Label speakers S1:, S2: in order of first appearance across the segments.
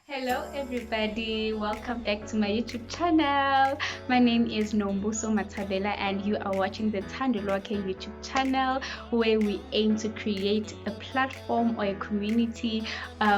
S1: Hello everybody, welcome back to my YouTube channel. My name is Nombuso Mathabela and you are watching the LiQWYD YouTube channel, where we aim to create a platform or a community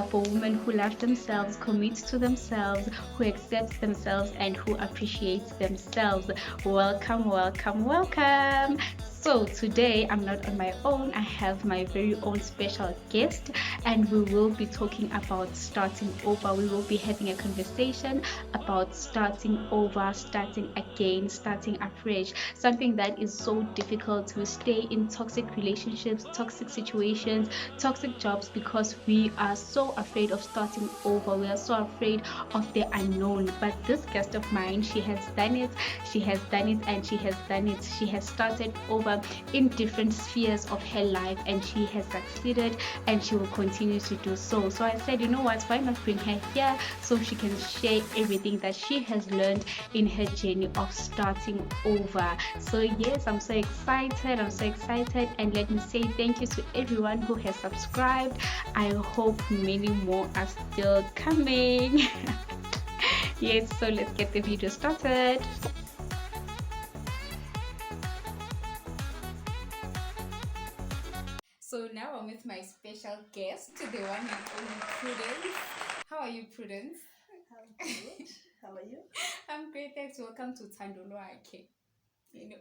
S1: for women who love themselves, commit to themselves, who accept themselves and who appreciate themselves. Welcome, welcome, welcome. So today I'm not on my own, I have my very own special guest and we will be talking about starting over. We will be having a conversation about starting over, starting again, starting afresh. Something that is so difficult to stay in toxic relationships, toxic situations, toxic jobs because we are so afraid of starting over. We are so afraid of the unknown. But this guest of mine, she has done it, she has done it, and she has done it. She has started over in different spheres of her life and she has succeeded and she will continue to do so. So I said, you know what, why not bring her here so she can share everything that she has learned in her journey of starting over. So yes, I'm so excited. I'm so excited. And let me say thank you to everyone who has subscribed. I hope many more are still coming. Yes, so let's get the video started. So now I'm with my special guest, the one and only Prudence. How are you, Prudence?
S2: I'm good. How are you?
S1: I'm great, thanks. Welcome to LiQWYD.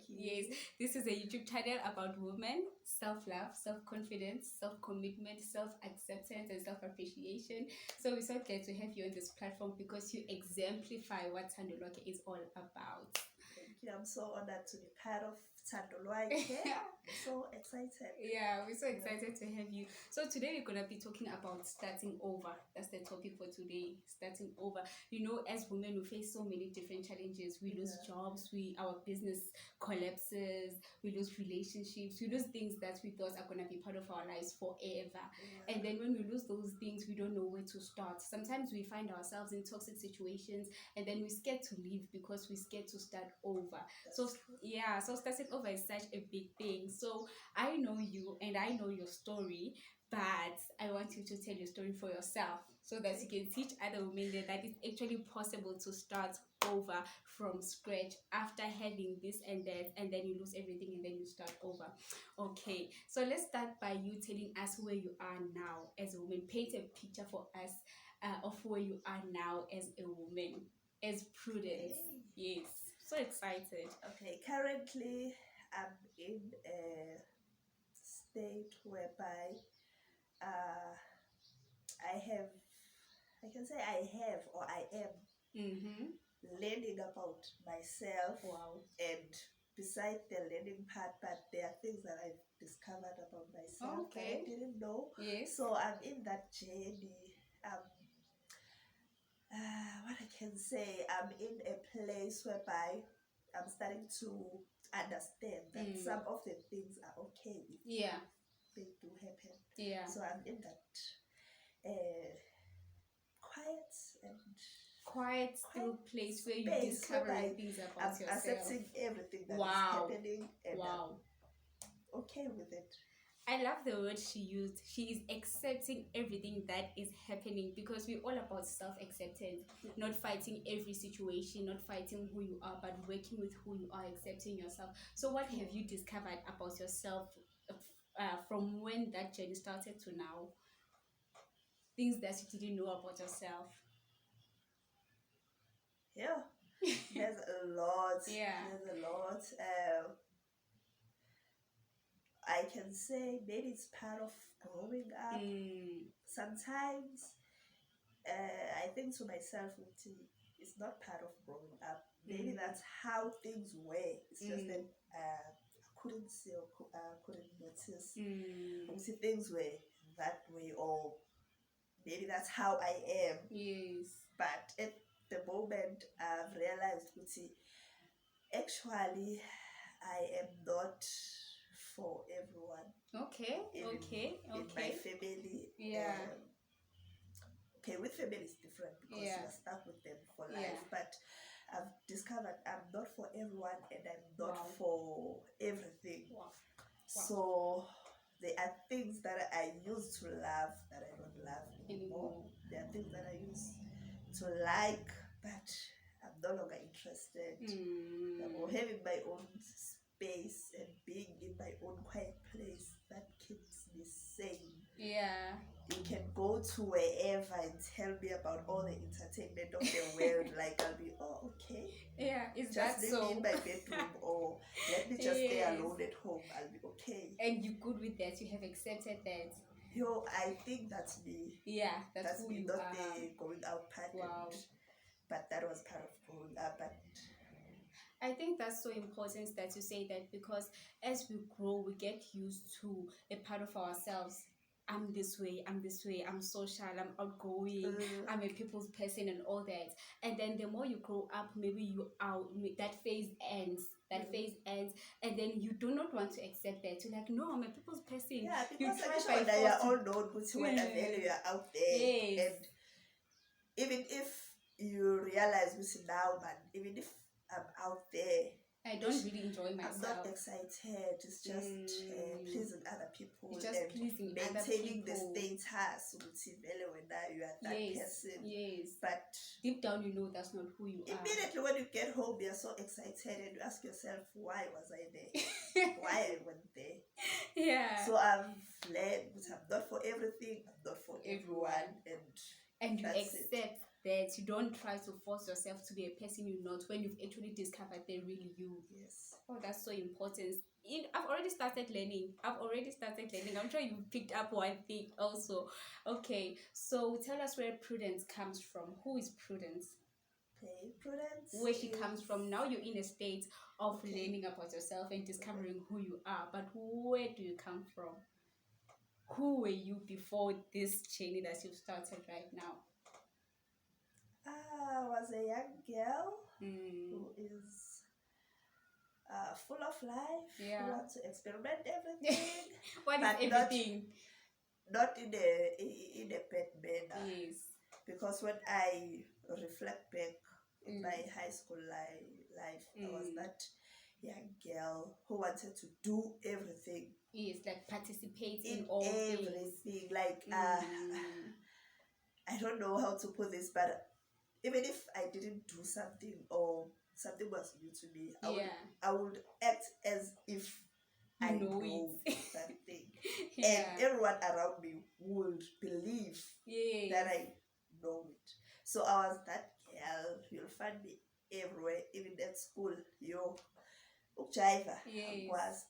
S1: Yes, this is a YouTube channel about women, self-love, self-confidence, self-commitment, self-acceptance, and self-appreciation. So we're so glad to have you on this platform because you exemplify what LiQWYD is all about.
S2: Thank you. I'm so honored to be part of LiQWYD. I'm so excited.
S1: Yeah, we're so excited to have you. So today we're gonna be talking about starting over. That's the topic for today, starting over. You know, as women, we face so many different challenges. We lose jobs, our business collapses, we lose relationships, we lose things that we thought are gonna be part of our lives forever. And then when we lose those things, we don't know where to start. Sometimes we find ourselves in toxic situations and then we're scared to leave because we're scared to start over. So yeah, so starting over is such a big thing. So I know you and I know your story, but I want you to tell your story for yourself so that you can teach other women that it's actually possible to start over from scratch after having this and that, and then you lose everything and then you start over. Okay, so let's start by you telling us where you are now as a woman. Paint a picture for us of where you are now as a woman, as Prudence. Yes, so excited.
S2: Okay, currently I'm in a state whereby uh, I can say I have or I am learning about myself.
S1: Wow.
S2: And besides the learning part, but there are things that I've discovered about myself that I didn't know.
S1: Yes.
S2: So I'm in that journey. What I can say, I'm in a place whereby I'm starting to understand that some of the things are okay if they do happen.
S1: Yeah.
S2: So I'm in that quiet and
S1: Quiet, still place where you
S2: space
S1: discover
S2: whereby
S1: things about
S2: I'm
S1: yourself.
S2: accepting everything that is
S1: Wow.
S2: happening and
S1: Wow.
S2: I'm okay with it.
S1: I love the word she used. She is accepting everything that is happening because we're all about self-acceptance, not fighting every situation, not fighting who you are, but working with who you are, accepting yourself. So what have you discovered about yourself from when that journey started to now? Things that you didn't know about yourself.
S2: Yeah, there's a lot.
S1: Yeah.
S2: There's a lot. I can say maybe it's part of growing up. Sometimes I think to myself, it's not part of growing up. Maybe that's how things were. It's just that I couldn't see or couldn't notice. Obviously, things were that way, or maybe that's how I am.
S1: Yes.
S2: But at the moment, I've realized, actually, I am not for everyone.
S1: Okay.
S2: In my family,
S1: Yeah.
S2: okay, with family it's different because
S1: Yeah.
S2: you're stuck with them for life.
S1: Yeah.
S2: But I've discovered I'm not for everyone and I'm not
S1: Wow.
S2: for everything.
S1: Wow.
S2: So there are things that I used to love that I don't love anymore. There are things that I used to like, but I'm no longer interested. Having my own space and being in my own quiet place, that keeps me sane.
S1: Yeah.
S2: You can go to wherever and tell me about all the entertainment of the world. Like, I'll be, oh, okay.
S1: Yeah, is
S2: Just
S1: that
S2: leave
S1: so?
S2: me in my bedroom, or let me just stay alone at home. I'll be okay.
S1: And you're good with that? You have accepted that?
S2: Yo, I think that's me.
S1: Yeah, that's who
S2: me,
S1: you
S2: not
S1: are.
S2: the going out part.
S1: Wow.
S2: But that was part of growing up. But
S1: I think that's so important that you say that, because as we grow, we get used to a part of ourselves. I'm this way, I'm social, I'm outgoing, I'm a people's person and all that. And then the more you grow up, maybe you out, that phase ends. And then you do not want to accept that. You're like, no, I'm a people's person.
S2: Yeah, because
S1: you try
S2: by force, you're all known when you're out there.
S1: Yes.
S2: And even if you realize now, man, even if I'm out there,
S1: I don't really enjoy myself.
S2: I'm not excited. It's just pleasing other people,
S1: just
S2: and
S1: pleasing
S2: maintaining
S1: other people.
S2: The status. When you are that person.
S1: Yes.
S2: But
S1: deep down, you know that's not who you are.
S2: Immediately when you get home, you're so excited, and you ask yourself, why was I there? Why I went there?
S1: Yeah.
S2: So I've learned I'm not for everything. I'm not for everyone,
S1: and you accept that. You don't try to force yourself to be a person you're not, when you've actually discovered they're really you.
S2: Yes.
S1: Oh, that's so important. I've already started learning. I'm sure you picked up one thing also. Okay, so tell us where Prudence comes from. Who is Prudence?
S2: Okay, Prudence.
S1: Where she comes from. Now you're in a state of learning about yourself and discovering who you are. But where do you come from? Who were you before this journey that you've started right now?
S2: I was a young girl who is full of life. Who wants to experiment everything.
S1: What is everything?
S2: Not in a bad manner.
S1: Yes.
S2: Because when I reflect back in my high school life, I was that young girl who wanted to do everything.
S1: Yes, like participate in
S2: all
S1: everything.
S2: Things. Like I don't know how to put this, but even if I didn't do something or something was new to me, I would act as if I know something. And everyone around me would believe that I know it. So I was that girl. You'll find me everywhere, even at school. Jiver.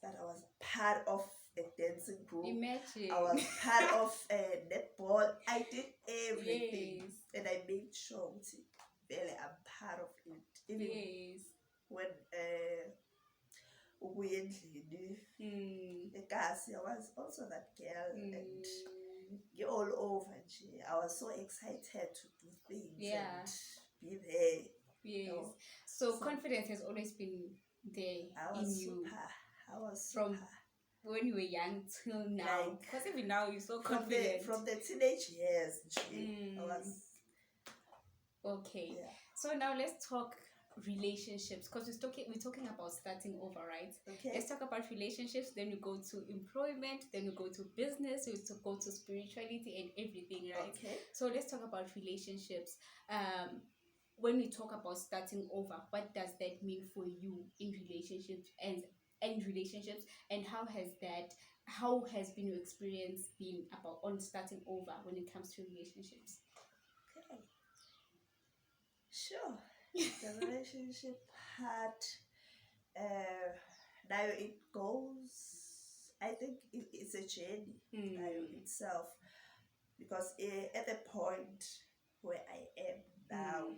S2: But I was part of a dancing group.
S1: Imagine.
S2: I was part of a netball. I did everything. And I made sure I'm part of it. Even when I was also that girl, and you're all over. I was so excited to do things and be there.
S1: Yes. So confidence has always been there in you.
S2: I was
S1: from when you were young till now. Because even now you're so confident.
S2: From the teenage years, I was.
S1: Okay. Yeah. So now let's talk relationships, because we're talking about starting over, right?
S2: Okay.
S1: Let's talk about relationships, then we go to employment, then we go to business, we go to spirituality and everything, right?
S2: Okay.
S1: So let's talk about relationships. When we talk about starting over, what does that mean for you in relationships and relationships, and how has been your experience been about on starting over when it comes to relationships?
S2: Okay. Sure. The relationship part, now it goes, I think it's a journey now itself, because at the point where I am now,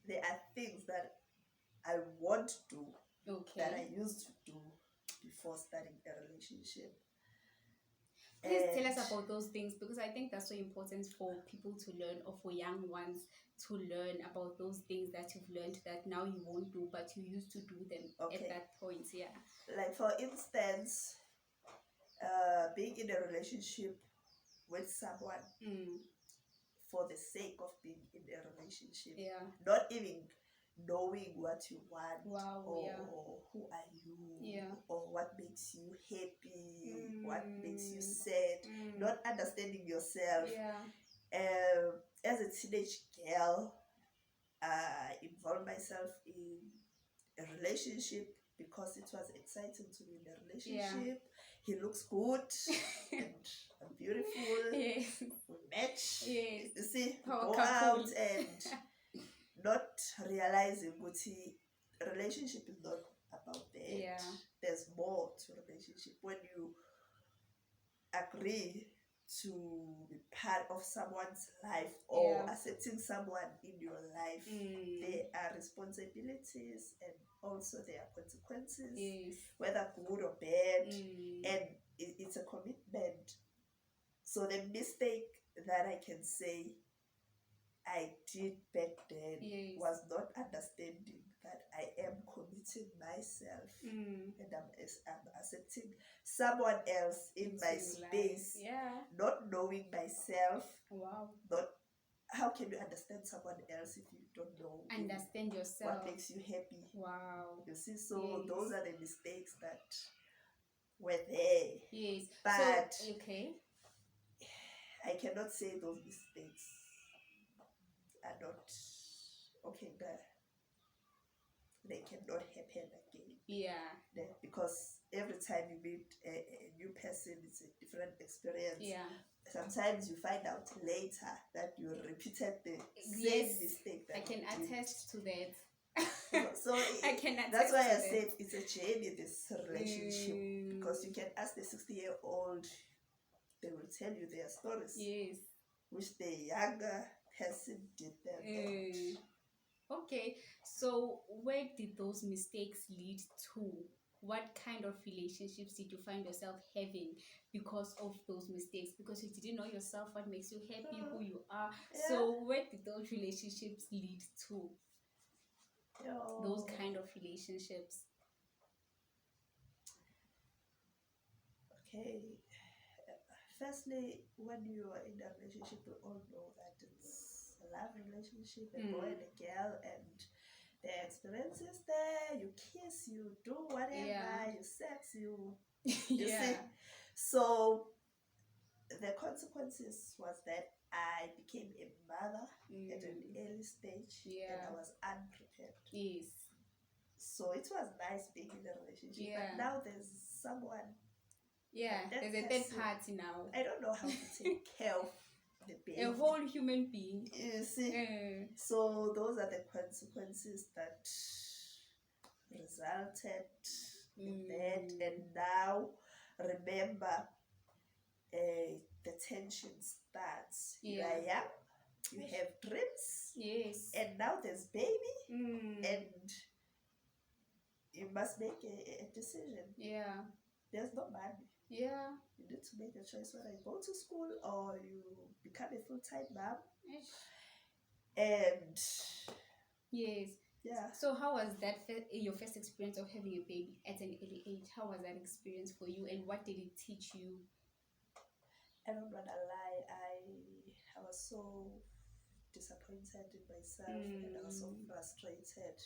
S2: there are things that I want to do that I used to do before starting a relationship.
S1: Please tell us about those things, because I think that's so important for people to learn, or for young ones to learn about those things that you've learned that now you won't do, but you used to do them at that point. Yeah.
S2: Like for instance, being in a relationship with someone for the sake of being in a relationship.
S1: Yeah.
S2: Not even knowing what you want, or who are you, or what makes you happy, what makes you sad, not understanding yourself.
S1: Yeah.
S2: As a teenage girl, involve myself in a relationship because it was exciting to be in a relationship. He looks good and I'm beautiful.
S1: Yes.
S2: We match.
S1: Yes.
S2: You see, we
S1: Power
S2: go
S1: couple.
S2: out and not realizing that relationship is not about that.
S1: Yeah.
S2: There's more to relationship. When you agree to be part of someone's life or accepting someone in your life, there are responsibilities and also there are consequences, whether good or bad, and it's a commitment. So the mistake that I can say I did back then was not understanding that I am committing myself and I'm accepting someone else in my space, not knowing myself.
S1: Wow.
S2: Not how can you understand someone else if you don't know
S1: understand yourself,
S2: what makes you happy?
S1: Wow.
S2: You see, so those are the mistakes that were there.
S1: Yes.
S2: But
S1: so, okay,
S2: I cannot say those mistakes are not okay. They cannot happen again.
S1: Yeah.
S2: Because every time you meet a new person, it's a different experience.
S1: Yeah.
S2: Sometimes you find out later that you repeated the same mistake. That
S1: I can attest to that.
S2: So
S1: I can attest.
S2: That's why I said it's a journey, this relationship, because you can ask the 60-year-old, they will tell you their stories.
S1: Yes.
S2: Which the younger person did them.
S1: Okay, so where did those mistakes lead to? What kind of relationships did you find yourself having because of those mistakes? Because you didn't know yourself, what makes you happy, who you are. So where did those relationships lead to? Those kind of relationships.
S2: Okay. Firstly, when you are in a relationship, we all know that it's a love relationship, a boy and a girl, and there are experiences there. You kiss, you do whatever, you sex, you see. So the consequences was that I became a mother at an early stage, and I was unprepared.
S1: Yes.
S2: So it was nice being in a relationship, but now there's someone.
S1: There's a third party now.
S2: I don't know how to take care of the baby.
S1: A whole human being.
S2: You see? So those are the consequences that resulted in that. And now, remember, the tension starts. You are young, you have dreams.
S1: Yes.
S2: And now there's baby. And you must make a decision.
S1: Yeah.
S2: There's no money.
S1: Yeah.
S2: You need to make a choice whether you go to school or you become a full-time mom. And
S1: yes.
S2: Yeah.
S1: So how was that your first experience of having a baby at an early age? How was that experience for you, and what did it teach you?
S2: I don't want to lie. I was so disappointed in myself and I was so frustrated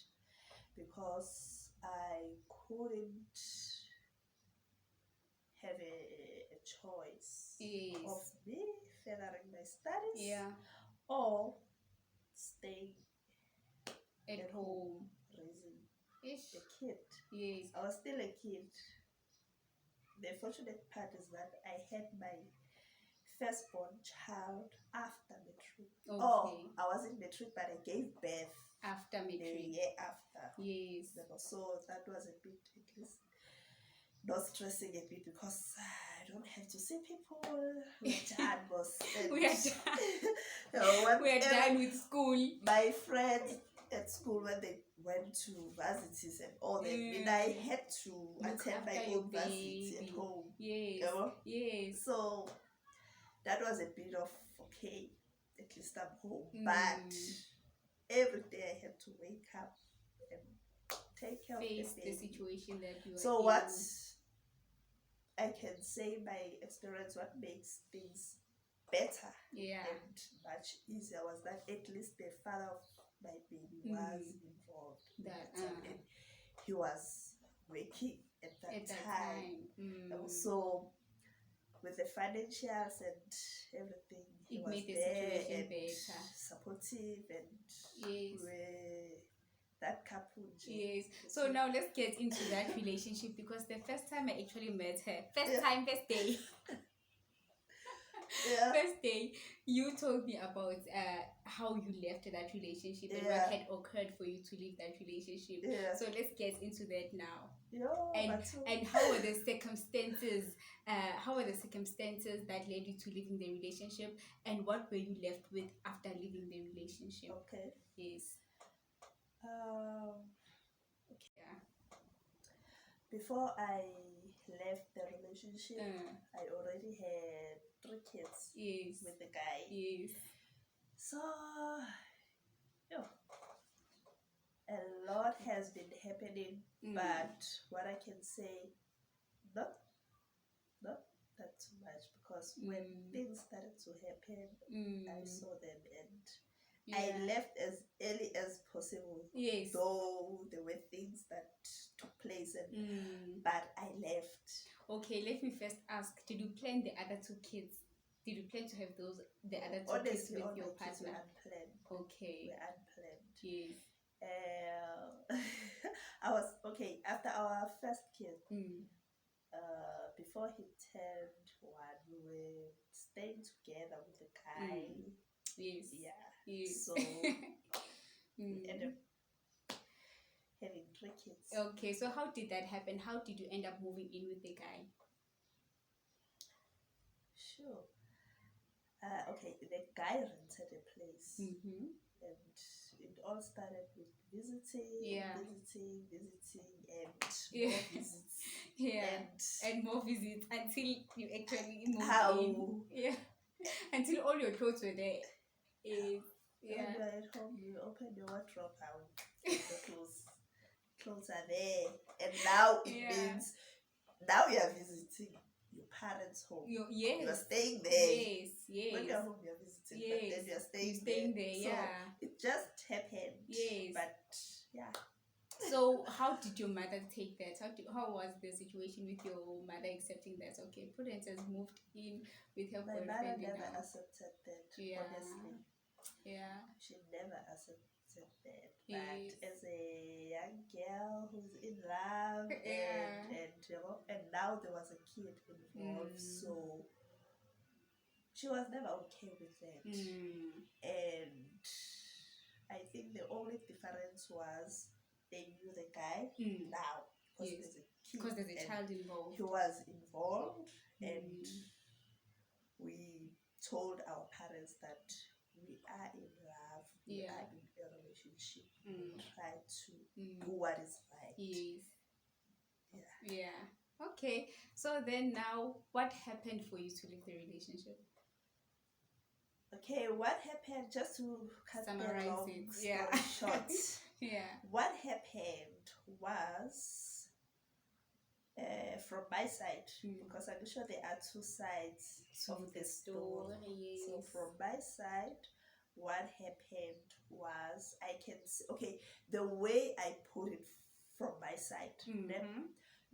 S2: because I couldn't have a choice of me furthering my studies or staying
S1: at home
S2: raising the kid. Yes. I was still a kid. The fortunate part is that I had my firstborn child after matric.
S1: Okay.
S2: Oh, I was in matric, but I gave birth
S1: after matric.
S2: The year after.
S1: Yes.
S2: So that was a bit, at least, not stressing a bit because I don't have to see people. We're done, boss.
S1: We are done. We are done with school.
S2: My friends at school, when they went to varsities and all that, and I had to attend my own varsity at home.
S1: Yes.
S2: You know?
S1: Yes.
S2: So that was a bit of okay, at least I'm home. But every day I had to wake up and take care of the baby.
S1: The situation that you are
S2: so
S1: in.
S2: What I can say, my experience, what makes things better and much easier was that at least the father of my baby was involved. And he was working at that time. So with the financials and everything, he was
S1: made the
S2: there
S1: situation
S2: and
S1: better.
S2: supportive and
S1: Yes.
S2: we're that couple.
S1: Yes. So now let's get into that relationship, because the first time I actually met her, first day.
S2: Yeah.
S1: First day, you told me about how you left that relationship and what had occurred for you to leave that relationship.
S2: Yeah.
S1: So let's get into that now.
S2: Yeah,
S1: and how were the circumstances? How were the circumstances that led you to leaving the relationship, and what were you left with after leaving the relationship?
S2: Okay.
S1: Yes.
S2: Okay.
S1: Yeah.
S2: Before I left the relationship, I already had 3 kids.
S1: Yes.
S2: With the guy.
S1: Yes.
S2: So, a lot has been happening, but what I can say, not that too much, because when things started to happen, I saw them and I left as early as possible.
S1: Yes.
S2: Though there were things that took place, but I left.
S1: Okay, let me first ask, did you plan the other 2 kids? Did you plan to have the other 2 kids with your partner?
S2: Unplanned.
S1: Okay.
S2: We're unplanned.
S1: Yes.
S2: I was okay after our first kid. Before he turned 1, we were staying together with the guy.
S1: Yes.
S2: Yeah.
S1: Yes.
S2: So we ended up having 3 kids.
S1: Okay, so how did that happen? How did you end up moving in with the guy?
S2: Sure. Okay, the guy rented a place. And it all started with visiting, and more visits.
S1: And more visits until you actually moved in. Yeah. Until all your clothes were there.
S2: When you're at home, you open your wardrobe out. The clothes are there. And now it means now you are visiting your parents' home. You're staying there.
S1: Yes.
S2: When you're home, you're visiting, but then you're staying there. So it just happened.
S1: Yes.
S2: But yeah.
S1: So how did your mother take that? How was the situation with your mother accepting that? Okay, Prudence has moved in with her boyfriend.
S2: My mother never accepted that, honestly.
S1: Yeah.
S2: She never accepted that. But as a young girl who's in love and now there was a kid involved, so she was never okay with that. And I think the only difference was they knew the guy now, because there's a kid,
S1: because there's a child involved.
S2: He was involved, and we told our parents that we are in love, we are in a relationship, we try to do what is right.
S1: Yes. Yeah. Okay. So then now, what happened for you to leave the relationship?
S2: Okay, what happened, just to
S1: summarize
S2: the long
S1: it.
S2: Story short. What happened was, from my side, because I'm sure there are 2 sides of the story. So from my side, what happened was, I can see, okay, the way I put it from my side,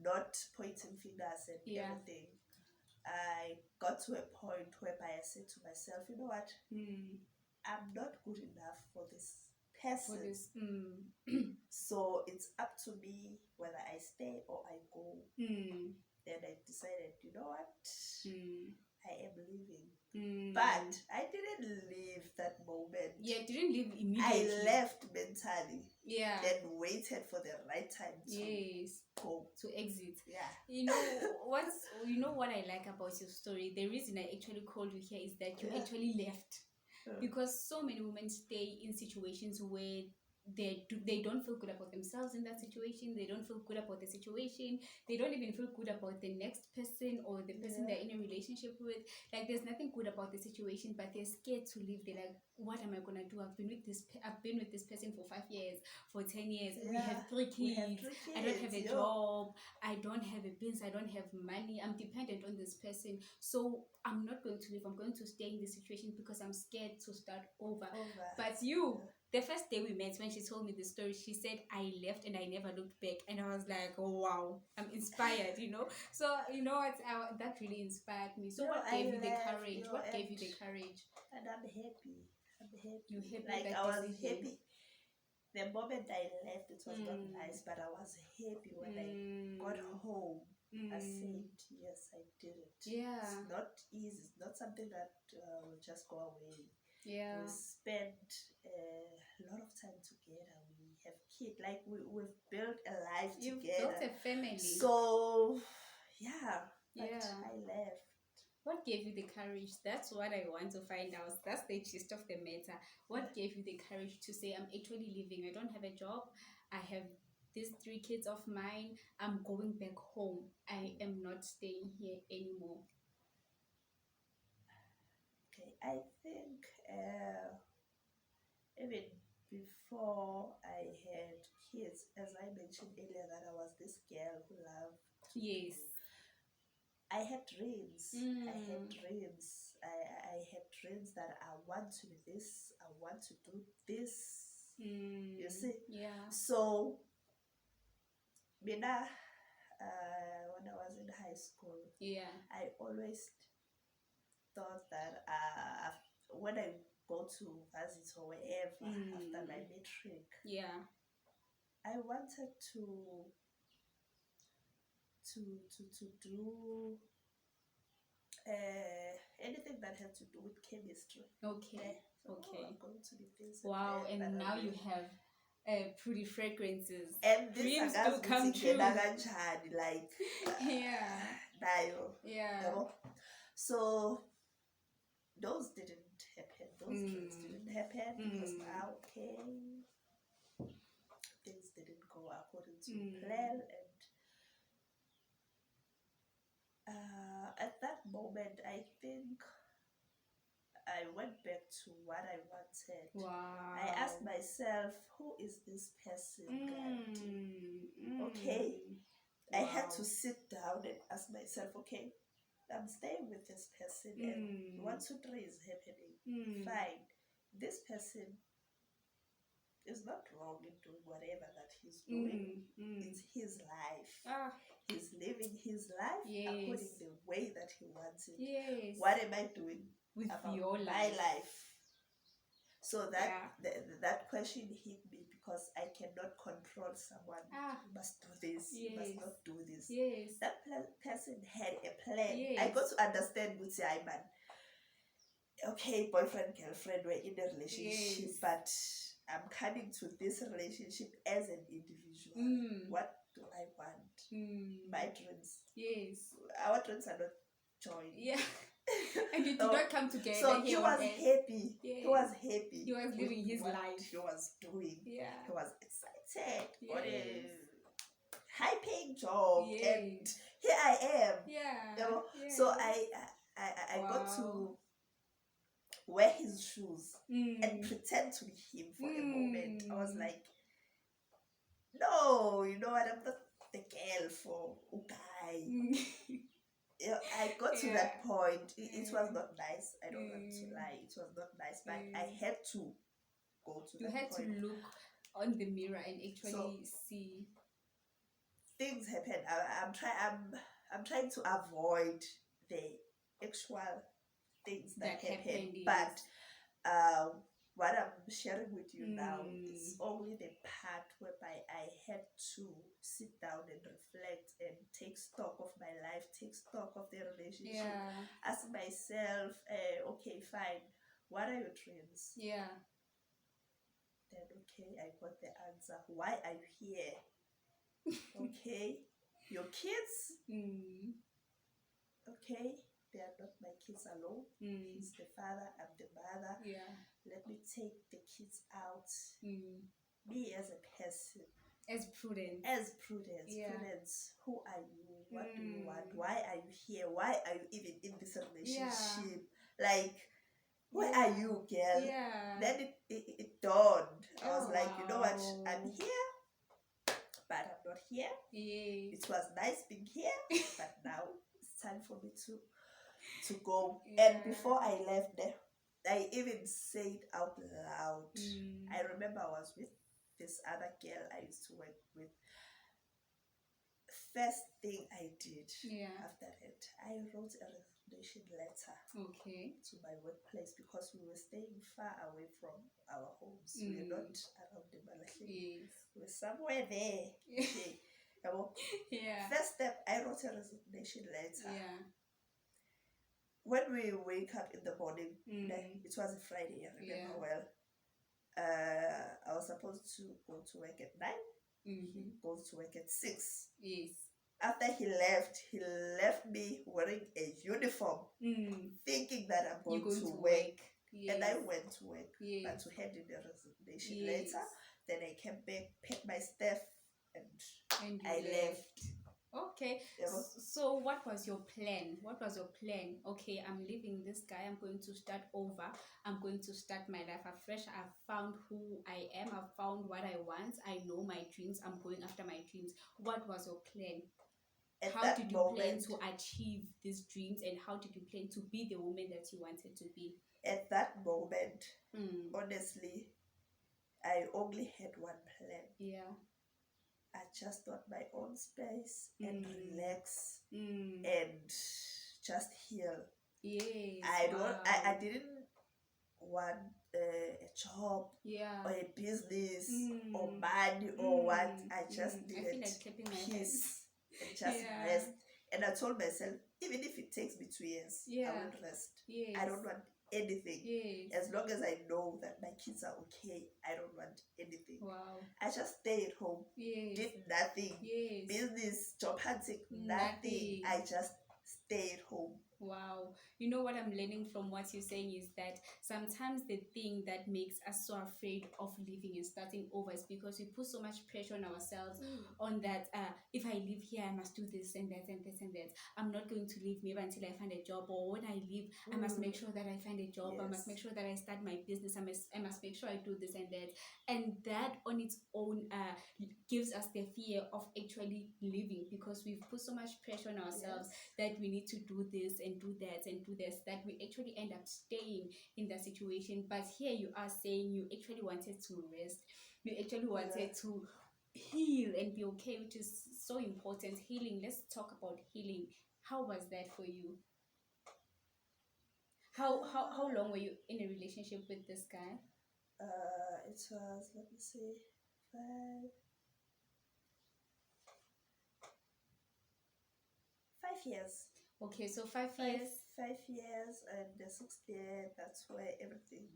S2: not pointing fingers and everything, I got to a point whereby I said to myself, you know what, I'm not good enough for this person. So it's up to me whether I stay or I go. Then I decided, you know what, I am leaving. But I didn't leave that moment.
S1: Didn't leave immediately.
S2: I left mentally.
S1: And
S2: waited for the right time to go.
S1: To exit. You know what I like about your story? The reason I actually called you here is that you actually left. Because so many women stay in situations where they don't feel good about themselves in that situation. They don't feel good about the situation. They don't even feel good about the next person or the person they're in a relationship with. Like, there's nothing good about the situation, but they're scared to leave. They're like, what am I gonna do? I've been with this person for 5 years, for 10 years. We have 3 kids. I don't have a job. I don't have a business. I don't have money. I'm dependent on this person. So I'm not going to leave. I'm going to stay in this situation because I'm scared to start over. But the first day we met, when she told me the story, she said, I left and I never looked back. And I was like, oh, wow, I'm inspired, So, you know what? That really inspired me. So what gave you the courage? What gave you the courage?
S2: And I'm happy. I'm happy.
S1: You're happy
S2: Like
S1: with
S2: I
S1: that
S2: was
S1: decision.
S2: happy. The moment I left, it was not nice, but I was happy when I got home. I said, yes, I did it.
S1: Yeah.
S2: It's not easy. It's not something that will just go away.
S1: Yeah.
S2: We spent a lot of time together. We have kids. Like we've built a life
S1: You've
S2: together.
S1: built a family.
S2: So, yeah. But
S1: Yeah.
S2: I left.
S1: What gave you the courage? That's what I want to find out. That's the gist of the matter. What gave you the courage to say, I'm actually leaving? I don't have a job. I have these 3 kids of mine. I'm going back home. I am not staying here anymore.
S2: Okay, I think even before I had kids, as I mentioned earlier, that I was this girl who loved to
S1: Yes.
S2: I had dreams. I had
S1: Mm.
S2: dreams. I had dreams that I want to do this. I want to do this. You see?
S1: Yeah.
S2: So, Mina, when I was in high school,
S1: Yeah.
S2: I always thought that when I go to visit or wherever after my matric,
S1: Yeah.
S2: I wanted to do anything that had to do with chemistry.
S1: Okay.
S2: So,
S1: Okay.
S2: I'm going to be this.
S1: Wow.
S2: And
S1: And now you have Prudyfragrances.
S2: and
S1: Dreams
S2: this
S1: do come true.
S2: like
S1: Yeah.
S2: nayo.
S1: Yeah.
S2: Yabo? So those didn't happen. Those dreams didn't happen because now, okay, things didn't go according to plan, and at that moment, I think I went back to what I wanted.
S1: Wow.
S2: I asked myself, who is this person? Okay.
S1: Wow.
S2: I had to sit down and ask myself, okay, I'm staying with this person and 1, 2, 3 is happening. Fine. This person is not wrong in doing whatever that he's doing. It's his life. He's living his life according to the way that he wants it.
S1: Yes.
S2: What am I doing
S1: with
S2: about
S1: your
S2: my
S1: life?
S2: life? So that that question hit me because I cannot control someone. You must do this. You must not do this.
S1: Yes.
S2: That person had a plan.
S1: Yes.
S2: I got to understand Gutsi Aiman. Okay, boyfriend, girlfriend, we're in a relationship, but I'm coming to this relationship as an individual. What do I want? My dreams.
S1: Yes.
S2: Our dreams are not joined.
S1: Yeah. And you did not come together.
S2: So he was happy.
S1: Yes.
S2: He was happy.
S1: He was living his life.
S2: He was doing.
S1: Yeah.
S2: He was excited.
S1: Yes.
S2: Got a high-paying job,
S1: yes.
S2: and here I am.
S1: Yeah.
S2: You know?
S1: Yes.
S2: So I got to wear his shoes and pretend to be him for a moment. I was like, no, you know what? I'm not the girl for Ukai. I got to that point. It was not nice. I don't want to lie. It was not nice, but I had to go to that point.
S1: You had to look on the mirror and actually see.
S2: Things happen. I'm trying to avoid the actual things that happen. But what I'm sharing with you now is only the part whereby I had to sit down and reflect and take stock of my life, take stock of the relationship, ask myself, okay, fine, what are your dreams?
S1: Yeah.
S2: Then, okay, I got the answer. Why are you here? Okay, your kids? Okay, they are not my kids alone. He's the father, I'm the mother.
S1: Yeah.
S2: Let me take the kids out. Me as a person.
S1: As Prudence.
S2: Prudence. Who are you? What do you want? Why are you here? Why are you even in this relationship? Like, where are you, girl? Then it dawned. I was like, you know what? I'm here, but I'm not here. It was nice being here, but now it's time for me to go. And before I left there, I even said out loud. I remember I was with this other girl I used to work with. First thing I did after that, I wrote a resignation letter
S1: Okay.
S2: to my workplace because we were staying far away from our homes. We were not around the Malahleni.
S1: Yes.
S2: We were somewhere there. Okay.
S1: Yeah.
S2: First step, I wrote a resignation letter.
S1: Yeah.
S2: When we wake up in the morning, it was a Friday, I remember well. I was supposed to go to work at 9. He goes to work at 6.
S1: Yes.
S2: After he left me wearing a uniform, thinking that I'm going to work. Yes. And I went to work, but to hand in the resignation letter. Then I came back, packed my stuff, and I left.
S1: Okay. So what was your plan? Okay, I'm leaving this guy. I'm going to start over. I'm going to start my life afresh. I've found who I am. I've found what I want. I know my dreams. I'm going after my dreams. What was your plan? How did you plan to achieve these dreams, and how did you plan to be the woman that you wanted to be?
S2: At that moment, honestly, I only had one plan.
S1: Yeah.
S2: I just want my own space and relax and just heal.
S1: Yes.
S2: I didn't want a job or a business or money or what. I just needed peace and just rest. And I told myself, even if it takes me 2 years, I will rest.
S1: Yes.
S2: I don't want anything. Yes. As long as I know that my kids are okay, I don't want anything.
S1: Wow.
S2: I just stayed home, did nothing. Business, job hunting, nothing. I just stayed home.
S1: Wow. You know what I'm learning from what you're saying is that sometimes the thing that makes us so afraid of leaving and starting over is because we put so much pressure on ourselves on that if I leave here, I must do this and that and this and that. I'm not going to leave maybe until I find a job, or when I leave, I must make sure that I find a job. I must make sure that I start my business. I must make sure I do this and that. And that on its own gives us the fear of actually leaving, because we've put so much pressure on ourselves that we need to do this and do that and do this, that we actually end up staying in that situation. But here you are saying you actually wanted to rest, you actually wanted to heal and be okay, which is so important. Healing, let's talk about healing. How was that for you? How long were you in a relationship with this guy?
S2: It was, let me see, 5 years.
S1: Okay, so 5 years.
S2: 5 years, and the 6th year, that's where everything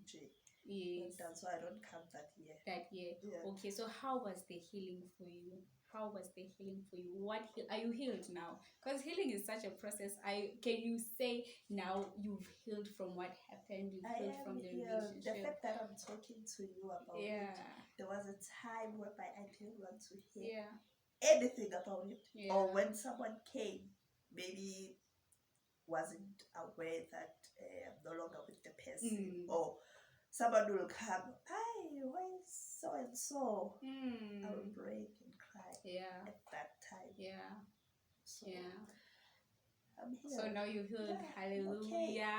S2: went down. So I don't count that year.
S1: That year. Yeah. Okay, so how was the healing for you? How was the healing for you? Are you healed now? Because healing is such a process. Can you say now you've healed from what happened? You've healed from the relationship.
S2: The fact that I'm talking to you about it, there was a time whereby I didn't want to hear anything about it. Or when someone came, maybe wasn't aware that I'm no longer with the person, or someone will come, where's so and so? I will break and cry at that time. So, I'm here.
S1: So now you healed. Hallelujah.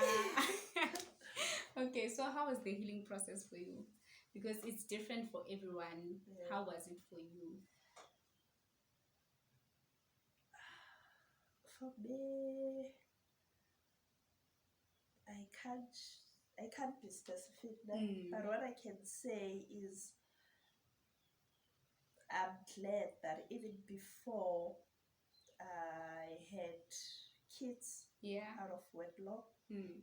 S1: Okay, so how was the healing process for you? Because it's different for everyone. How was it for you?
S2: For me, I can't be specific now, but what I can say is I'm glad that even before I had kids out of wedlock and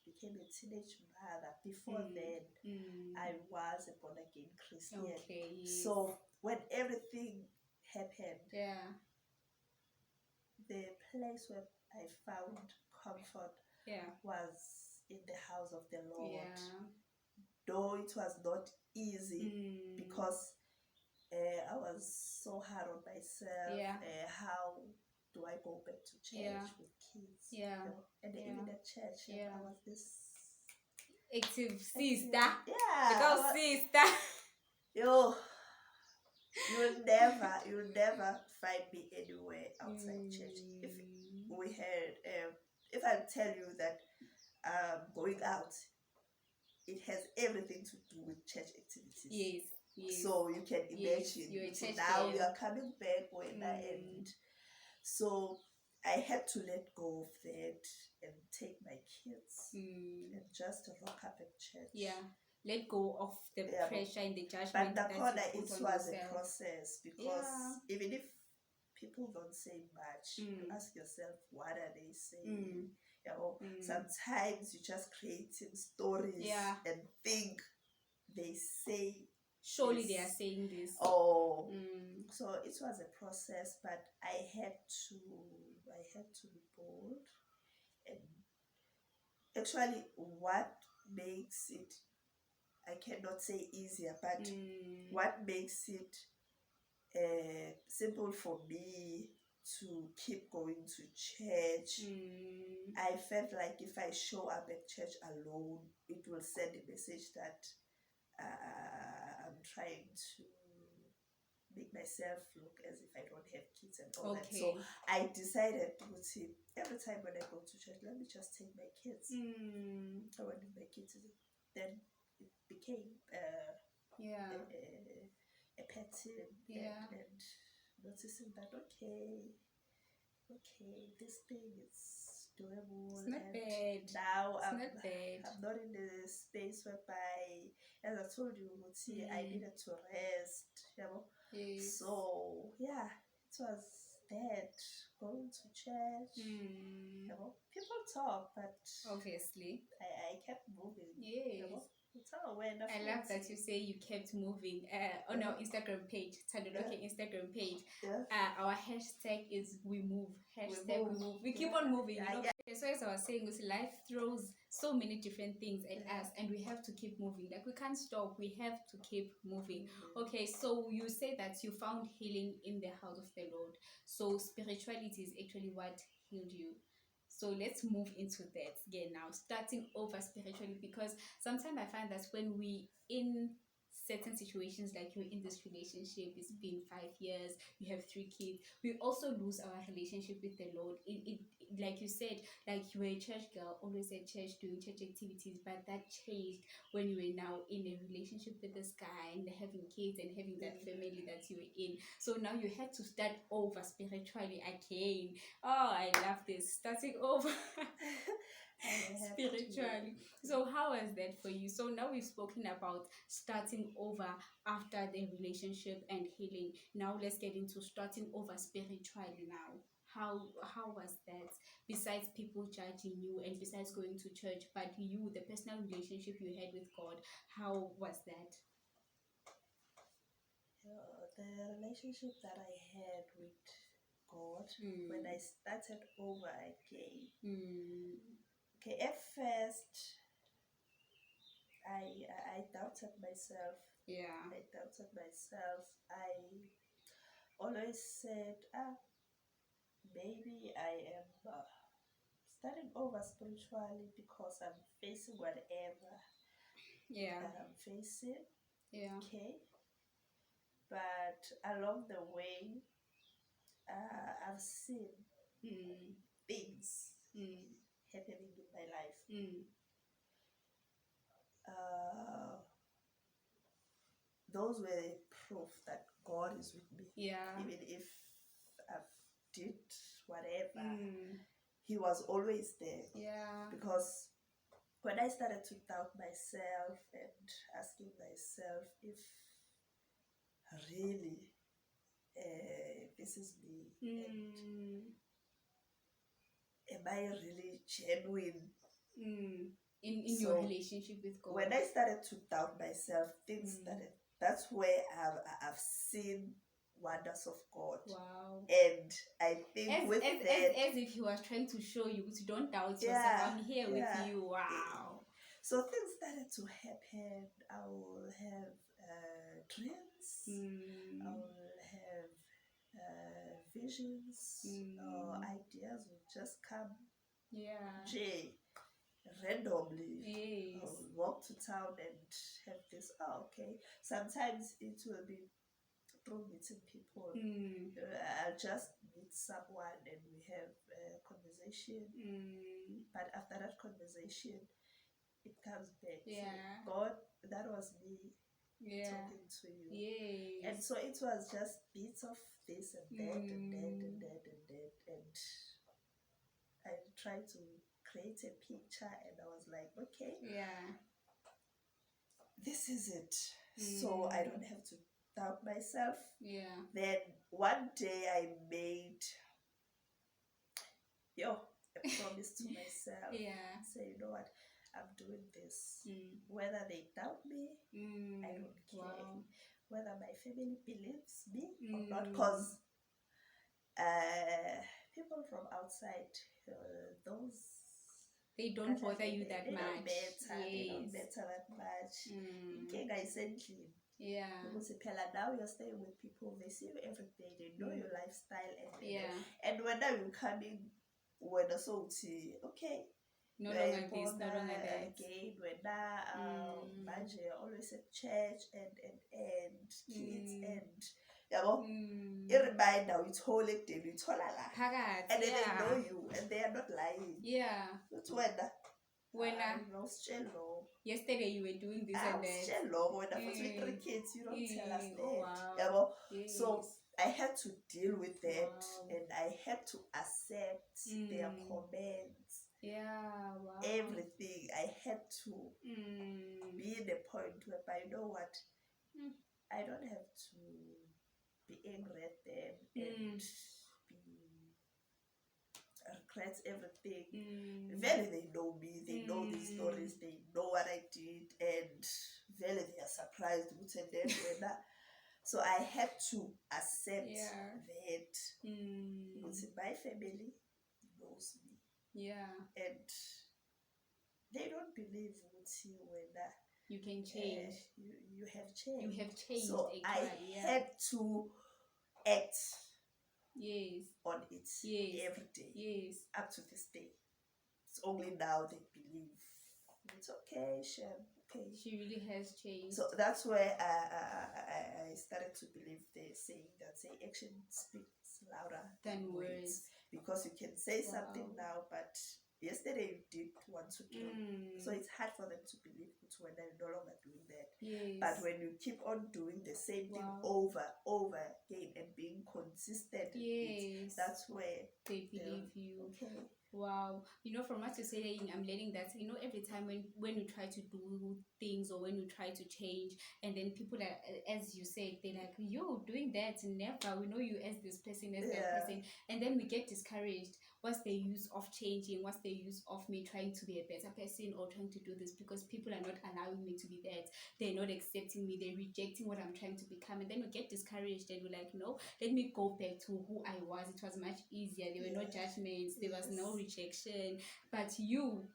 S2: became a teenage mother, before then I was a born-again Christian.
S1: Okay,
S2: so when everything happened, the place where I found comfort was in the house of the Lord. Though it was not easy, because I was so hard on myself. How do I go back to church with kids? And even at church, I was this
S1: active sister. Because sister.
S2: You'll never find me anywhere outside church. If I tell you that going out, it has everything to do with church activities. So you can imagine. So now we are coming back and so I had to let go of that and take my kids and just rock up at church.
S1: Yeah, let go of the pressure and the judgment.
S2: But
S1: that
S2: it
S1: you put
S2: was
S1: on
S2: a
S1: yourself.
S2: process, because even if people don't say much, you ask yourself, what are they saying? You know, sometimes you just creating stories and think they say,
S1: surely they are saying this.
S2: So it was a process, but I had to be bold. And actually, what makes it, I cannot say easier, but what makes it simple for me to keep going to church, I felt like if I show up at church alone, it will send a message that I'm trying to make myself look as if I don't have kids and all that. So I decided to see, every time when I go to church, let me just take my kids. I wanted my kids. Then it became a pattern, and noticing that okay, this thing is doable.
S1: It's not bad.
S2: Now I'm not in the space whereby, as I told you, I needed to rest, you know. So yeah, it was that, going to church. You know, people talk, but
S1: obviously
S2: I kept moving. You know?
S1: I love that you say you kept moving. On our Instagram page, Thandoloke Instagram page, our hashtag is we move. Hashtag we move. We keep on moving. You know? So as I was saying, life throws so many different things at us, and we have to keep moving. Like, we can't stop. We have to keep moving. Okay, so you say that you found healing in the house of the Lord. So spirituality is actually what healed you. So let's move into that again now, starting over spiritually, because sometimes I find that when we in certain situations, like you're in this relationship, it's been 5 years, you have 3 kids, we also lose our relationship with the Lord. It like you said, like you were a church girl, always at church, doing church activities, but that changed when you were now in a relationship with this guy and having kids and having that family that you were in. So now you had to start over spiritually again. Oh, I love this, starting over spiritually. So how was that for you? So now we've spoken about starting over after the relationship and healing. Now let's get into starting over spiritually now. How was that, besides people judging you and besides going to church, but you, the personal relationship you had with God, how was that?
S2: The relationship that I had with God, when I started over again, okay, at first I doubted myself. I doubted myself. I always said, maybe I am starting over spiritually because I'm facing whatever that I'm facing. Okay. But along the way, I've seen things happening in my life. Those were proof that God is with me. Even if I've did whatever, He was always there. Because when I started to doubt myself and asking myself if really this is me, and am I really genuine
S1: in your relationship with God?
S2: When I started to doubt myself, things started. That's where I've seen wonders of God.
S1: Wow.
S2: And I think
S1: as if He was trying to show you, don't doubt yourself, I'm here with you. Wow.
S2: So things started to happen. I will have dreams. I will have visions. Ideas will just come. Randomly. I will walk to town and have this. Okay. Sometimes it will be through meeting people. I'll just meet someone and we have a conversation. But after that conversation, it comes back. So, God, that was me talking to you. And so it was just bits of this and that and that and that and that. And tried to create a picture, and I was like, okay, this is it. So I don't have to doubt myself. Then one day I made a promise to myself. Say, you know what, I'm doing this. Whether they doubt me, I don't care. Whether my family believes me or not, because people from outside, those
S1: they don't bother you that
S2: they
S1: much.
S2: Don't matter. They don't matter that much. Inkinga isendlini. Because now you're staying with people, they see you every day, they know your lifestyle, and when you're coming, when so okay,
S1: no longer this, no longer that.
S2: Again, when manje always at church and kids and reminder it's whole day, it's all and then they know you and they are not lying. It's when
S1: yesterday you were doing this and that.
S2: When I was with 3 kids, you don't tell us that. So I had to deal with that, and I had to accept their comments. Everything. I had to be in a point whereby, you know what, I don't have to be angry at them and regret everything. Very, they know me, they know the stories, they know what I did, and very, they are surprised. So I had to accept that because my family knows me. And they don't believe whether
S1: you can change.
S2: You have changed.
S1: You have changed.
S2: So I had to act on it every day. Up to this day. It's only now they believe it's okay, okay.
S1: She really has changed.
S2: So that's where I started to believe the saying that action speaks louder than words. Because you can say something now, but yesterday you did want to do. So it's hard for them to believe it when they're no longer doing that. But when you keep on doing the same thing over again and being consistent, that's where
S1: they believe you.
S2: Okay.
S1: Wow. From what you're saying, I'm learning that, every time when you try to do things or when you try to change, and then people are, as you said, they're like, yo, doing that, never, we know you as this person, as that person. And then we get discouraged. What's the use of changing? What's the use of me trying to be a better person or trying to do this? Because people are not allowing me to be that. They're not accepting me. They're rejecting what I'm trying to become. And then we get discouraged and we're like, no, let me go back to who I was. It was much easier. There were no judgments. There was no rejection. But you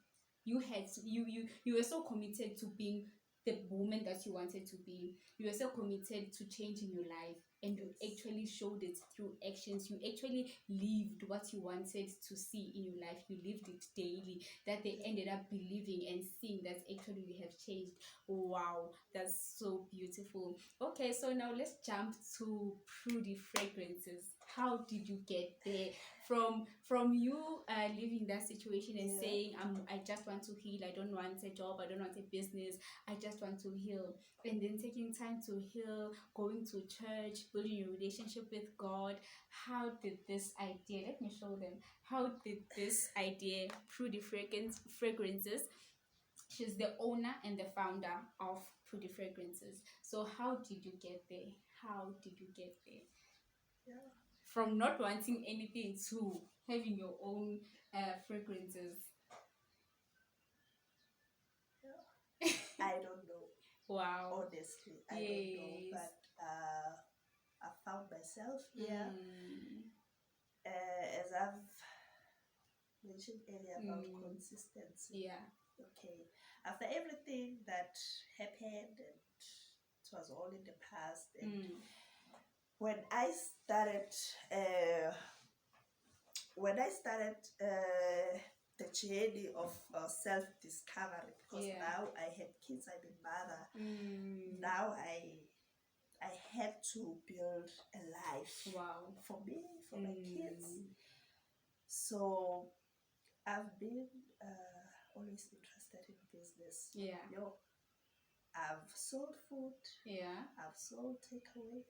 S1: were so committed to being the woman that you wanted to be. You were so committed to changing your life, and you actually showed it through actions. You actually lived what you wanted to see in your life. You lived it daily, that they ended up believing and seeing that actually you have changed. Wow, that's so beautiful. Okay, so now let's jump to Prudyfragrances. How did you get there? From you leaving that situation and saying, I just want to heal, I don't want a job, I don't want a business, I just want to heal, and then taking time to heal, going to church, building a relationship with God. How did this idea, let me show them, how did this idea, Prudyfragrances, she's the owner and the founder of Prudyfragrances. So how did you get there? How did you get there? From not wanting anything to having your own fragrances.
S2: I don't know.
S1: Wow.
S2: Honestly, I don't know. But I found myself here. As I've mentioned earlier about consistency. Okay. After everything that happened, and it was all in the past, and when I started the journey of self-discovery, because now I had kids, I'm a mother. Now I had to build a life for me, for my kids. So I've been always interested in business. I've sold food.
S1: Yeah.
S2: I've sold takeaways.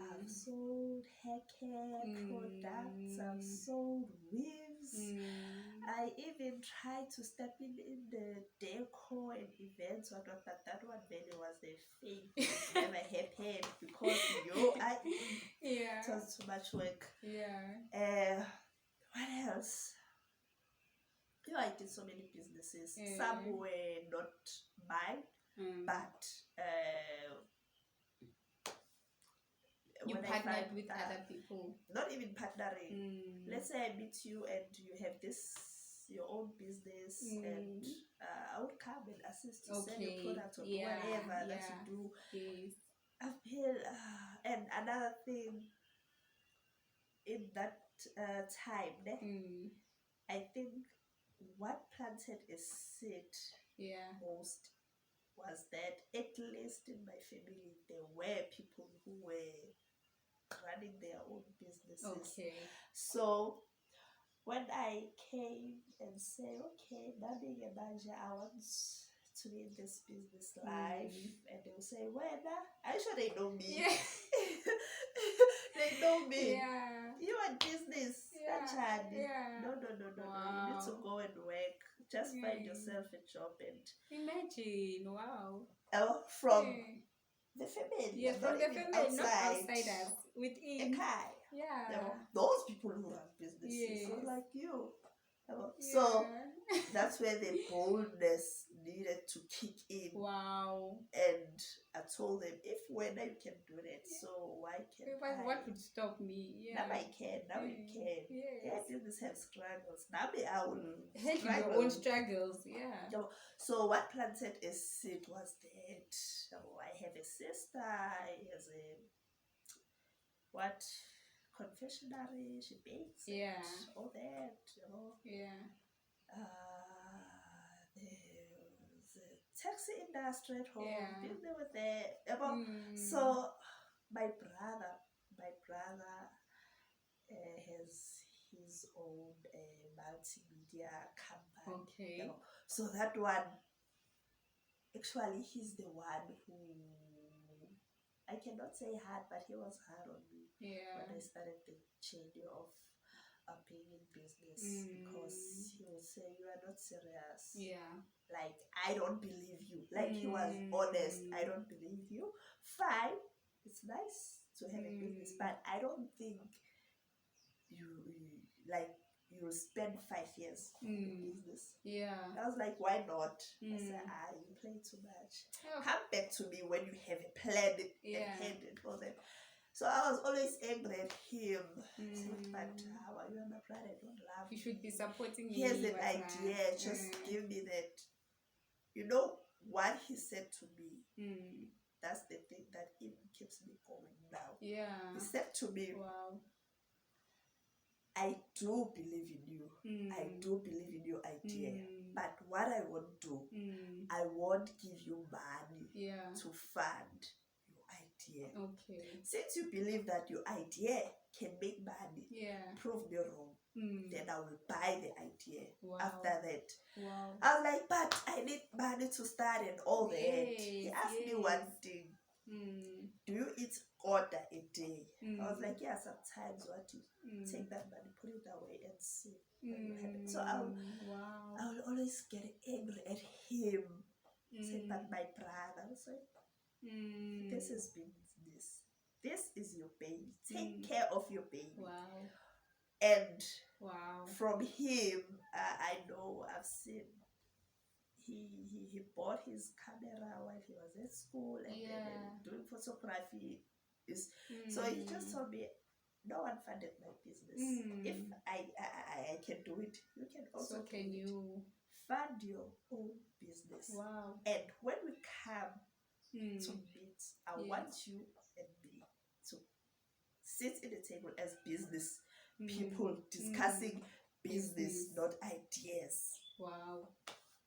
S2: I've sold hair care products. I've sold weaves. I even tried to step in the decor and events, but that one really was a fake. It never happened because
S1: Yeah.
S2: it was too much work.
S1: Yeah.
S2: What else? I did so many businesses. Some were not mine, but
S1: you
S2: when
S1: partnered with other people.
S2: Not even partnering. Let's say I meet you and you have your own business, and I would come and assist to sell your product or do whatever that you do.
S1: Yes.
S2: I've been, and another thing in that time, I think what planted a seed most was that at least in my family there were people who were running their own businesses. So when I came and said, okay, Nani Yemanja, I want to be in this business life, and they will say, well, I'm sure they know me. They know me. You are business. No.
S1: Wow.
S2: You need to go and work. Just find yourself a job and
S1: imagine. Wow.
S2: From the family.
S1: From the family,
S2: outside,
S1: not outsiders. Within.
S2: Those people who run businesses. So like you. So that's where the boldness needed to kick in.
S1: Wow.
S2: And I told them, if when I can do that, so why can't I?
S1: What would stop me?
S2: Now I can. Now you can.
S1: Yes.
S2: Business have struggles. Now I will
S1: handle your own struggles.
S2: So what planted a seed was that I have a sister. Has a confectionery. She bakes. All that. The taxi industry at home. They were there. So my brother has his own multimedia company. So that one, actually, he's the one who, I cannot say hard, but he was hard on me when I started the journey of being in business, because he would say, you are not serious. Like, I don't believe you. Like, he was honest. I don't believe you. Fine, it's nice to have a business, but I don't think you'll spend 5 years in business. I was like, why not? I said, you play too much. Come back to me when you have a plan at hand and all that. So I was always angry at him. Saying, but how are you my brother? I don't love
S1: you. Should be supporting me.
S2: Here's an idea. Just give me that. You know what he said to me? That's the thing that even keeps me going now. He said to me, I do believe in you. I do believe in your idea. But what I won't do, I won't give you money to fund your idea. Since you believe that your idea can make money, prove me wrong. Then I will buy the idea. After that, I was like, but I need money to start and all that. He asked me one thing. Do you eat order a day? I was like, yeah, sometimes what you take that money, put it away and see what will happen. So I will always get angry at him. Say, but my brother, I was like, this is business. This is your baby. Take care of your baby. And from him, I know I've seen he bought his camera while he was at school and then doing photography. So he just told me, no one funded my business. If I can do it, you can also
S1: so can you
S2: fund your own business. And when we come to meet, I want you and me to sit at the table as business people discussing business, not ideas.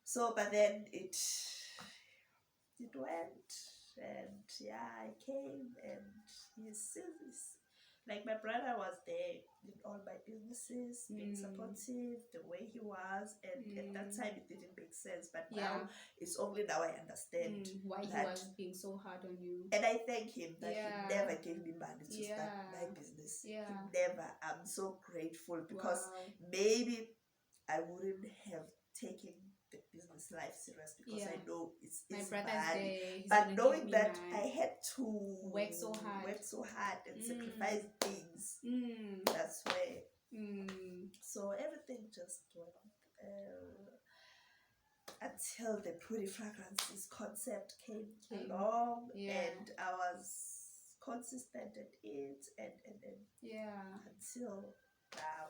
S2: So, but then it went, and I came, and Like my brother was there in all my businesses, being supportive the way he was, and at that time it didn't make sense. But now it's only now I understand
S1: why he was being so hard on you.
S2: And I thank him that he never gave me money to start my business. He never. I'm so grateful because maybe I wouldn't have taken the business life serious because I know it's bad. But knowing that I had to work so hard and sacrifice things, that's where. So everything just went until the Prudyfragrances concept came along, and I was consistent at it, and until now.